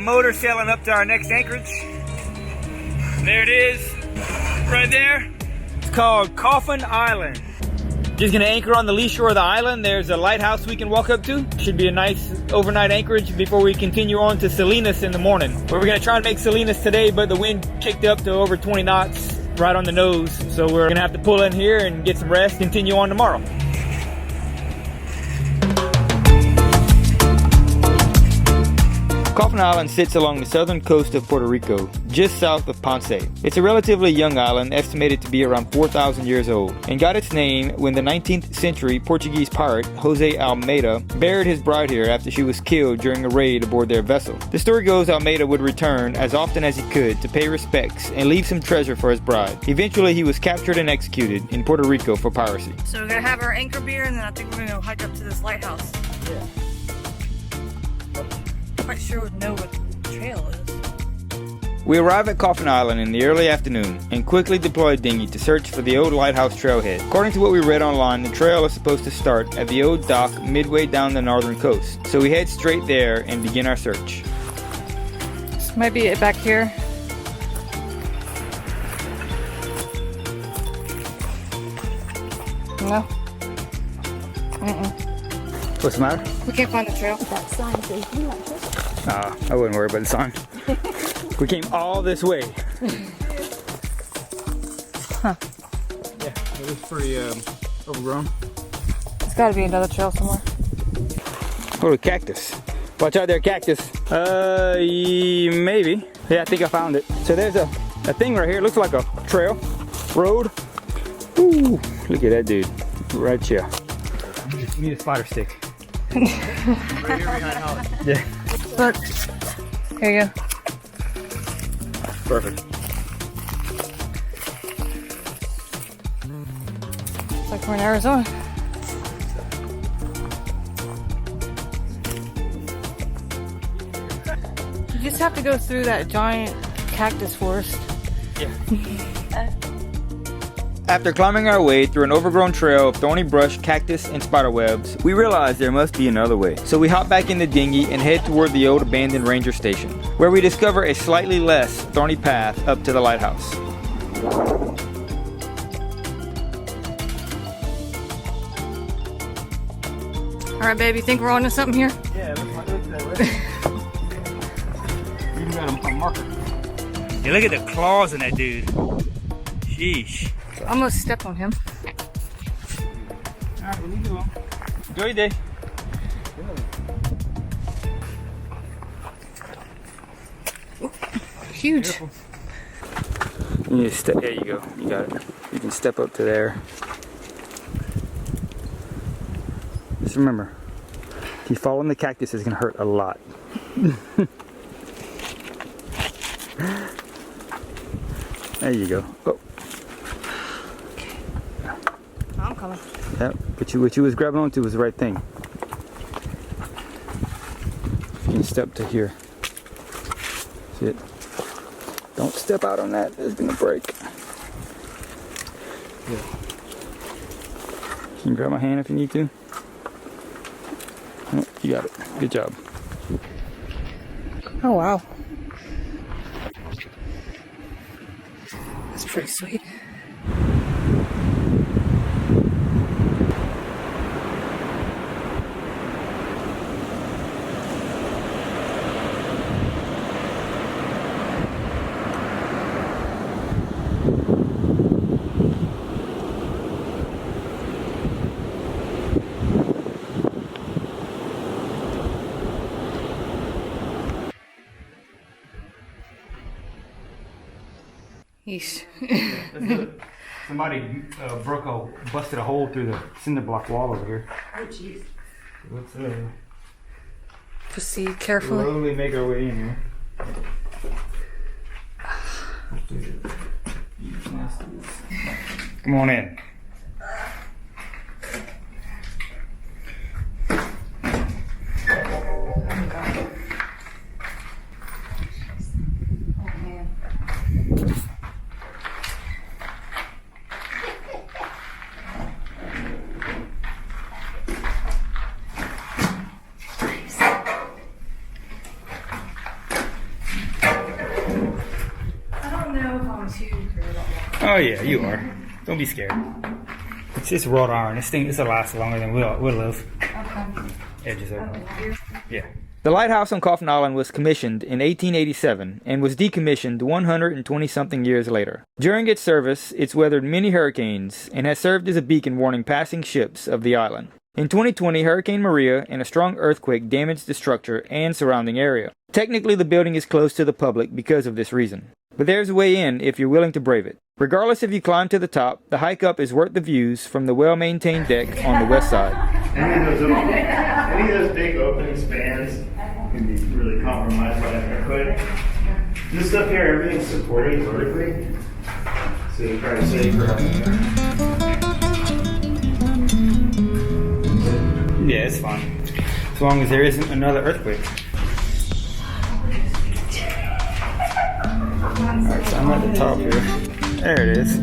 motor sailing up to our next anchorage. There it is, right there. It's called Coffin Island. Just gonna anchor on the lee shore of the island. There's a lighthouse we can walk up to. Should be a nice overnight anchorage before we continue on to Salinas in the morning. We're gonna try and make Salinas today, but the wind kicked up to over 20 knots right on the nose. So we're gonna have to pull in here and get some rest, continue on tomorrow. Coffin Island sits along the southern coast of Puerto Rico, just south of Ponce. It's a relatively young island, estimated to be around 4,000 years old, and got its name when the 19th century Portuguese pirate Jose Almeida buried his bride here after she was killed during a raid aboard their vessel. The story goes Almeida would return as often as he could to pay respects and leave some treasure for his bride. Eventually he was captured and executed in Puerto Rico for piracy. So we're gonna have our anchor beer and then I think we're gonna go hike up to this lighthouse. Yeah. Quite sure we know what the trail is. We arrive at Coffin Island in the early afternoon and quickly deploy a dinghy to search for the old lighthouse trailhead. According to what we read online, the trail is supposed to start at the old dock midway down the northern coast. So we head straight there and begin our search. This might be it back here. No. What's the matter? We can't find the trail. That sign says you like this. I wouldn't worry about the sign. We came all this way. Huh. Yeah, it was pretty overgrown. There's gotta be another trail somewhere. Oh, a cactus. Watch out there, cactus. Maybe. Yeah, I think I found it. So there's a thing right here. It looks like a trail, road. Ooh, look at that dude. Right here. We need a spider stick. Right here behind Holly. Yeah. Look. Here you go. Perfect. It's like we're in Arizona. You just have to go through that giant cactus forest. Yeah. After climbing our way through an overgrown trail of thorny brush, cactus, and spiderwebs, we realized there must be another way. So we hop back in the dinghy and head toward the old abandoned ranger station, where we discover a slightly less thorny path up to the lighthouse. Alright, baby, think we're onto something here? Yeah, it looks that way. Even got a marker. Yeah, look at the claws in that dude. Sheesh. Almost stepped on him. Alright, we'll leave you alone. Enjoy your day. Huge. Careful. You need to step. There you go. You got it. You can step up to there. Just remember, if you fall in the cactus, it's gonna hurt a lot. There you go. Oh. I'm coming. Yep. What you was grabbing onto was the right thing. You can step to here. See it? Don't step out on that. It's gonna break. Yeah. You can grab my hand if you need to. Oh, you got it. Good job. Oh wow. That's pretty sweet. Yeesh. Somebody busted a hole through the cinder block wall over here. Oh, jeez. Let's Proceed carefully. slowly make our way in here. Come on in. Oh yeah, you are. Don't be scared. It's just wrought iron. This will last longer than we'll live. Okay. Edges are. Yeah. The lighthouse on Coffin Island was commissioned in 1887 and was decommissioned 120-something years later. During its service, it's weathered many hurricanes and has served as a beacon warning passing ships of the island. In 2020, Hurricane Maria and a strong earthquake damaged the structure and surrounding area. Technically, the building is closed to the public because of this reason. But there's a way in if you're willing to brave it. Regardless if you climb to the top, the hike up is worth the views from the well-maintained deck on the west side. Any of those big open spans can be really compromised by an earthquake. This stuff here, everything's supported vertically, so you try to save for Yeah, it's fine. As long as there isn't another earthquake. Alright, so I'm at the top here. There it is.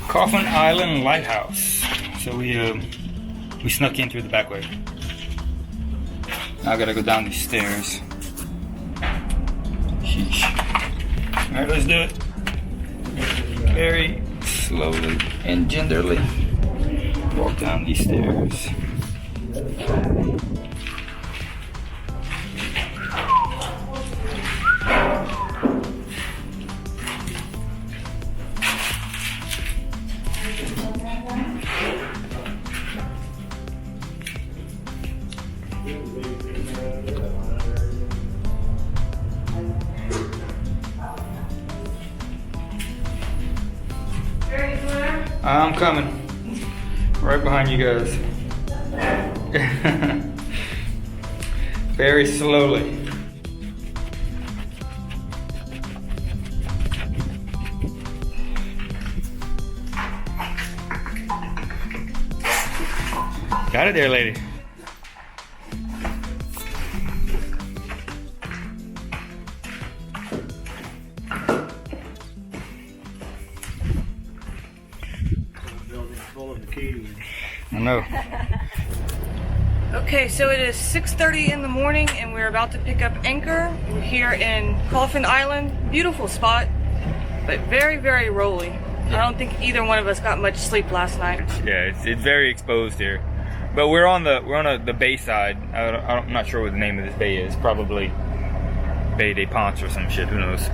Coffin Island Lighthouse. So we snuck in through the back way. Now I gotta go down these stairs. Sheesh. Alright, let's do it. Very slowly and gingerly walk down these stairs. I'm coming. Right behind you guys. Very slowly. Got it there, lady. I know. Okay, so it is 6:30 in the morning and we're about to pick up anchor. We're here in Coffin Island. Beautiful spot, but very, very rolly. I don't think either one of us got much sleep last night. Yeah, it's very exposed here. But we're on the bay side. I'm not sure what the name of this bay is. Probably Bay de Ponce or some shit, who knows.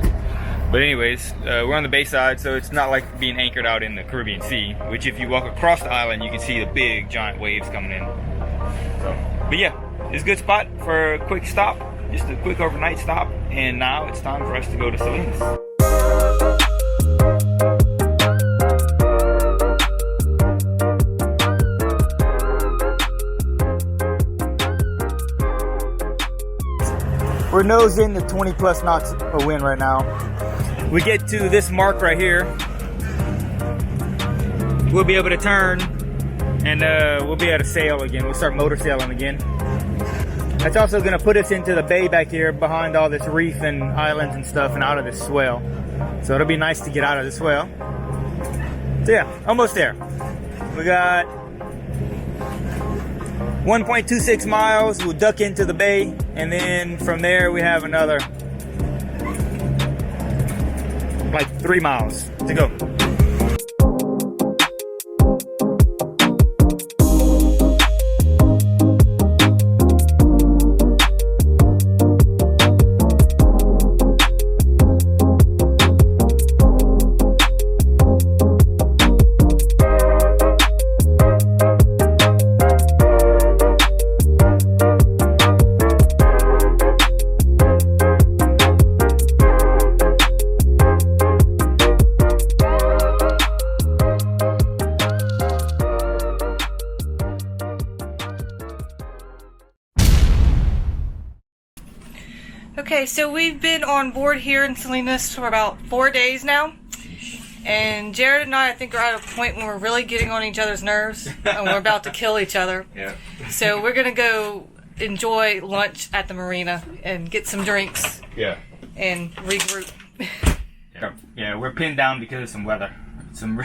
But anyways, we're on the bay side, so it's not like being anchored out in the Caribbean Sea, which if you walk across the island, you can see the big giant waves coming in. So, but yeah, it's a good spot for a quick stop, just a quick overnight stop. And now it's time for us to go to Salinas. We're nose in the 20 plus knots of wind right now. We get to this mark right here, we'll be able to turn and we'll be able to sail again. We'll start motor sailing again. That's also gonna put us into the bay back here behind all this reef and islands and stuff and out of this swell. So it'll be nice to get out of the swell. So yeah, almost there. We got 1.26 miles, we'll duck into the bay, and then from there we have another like 3 miles to go. Okay, so we've been on board here in Salinas for about 4 days now. And Jared and I think, are at a point when we're really getting on each other's nerves and we're about to kill each other. Yeah. So we're going to go enjoy lunch at the marina and get some drinks Yeah. and regroup. Yeah, we're pinned down because of some weather. Some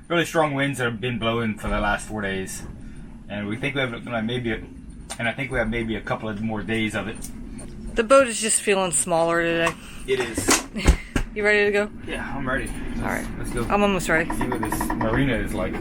really strong winds that have been blowing for the last 4 days. And we think we have maybe a couple of more days of it. The boat is just feeling smaller today. It is. You ready to go? Yeah, I'm ready. All right. Let's go. I'm almost ready. See what this marina is like.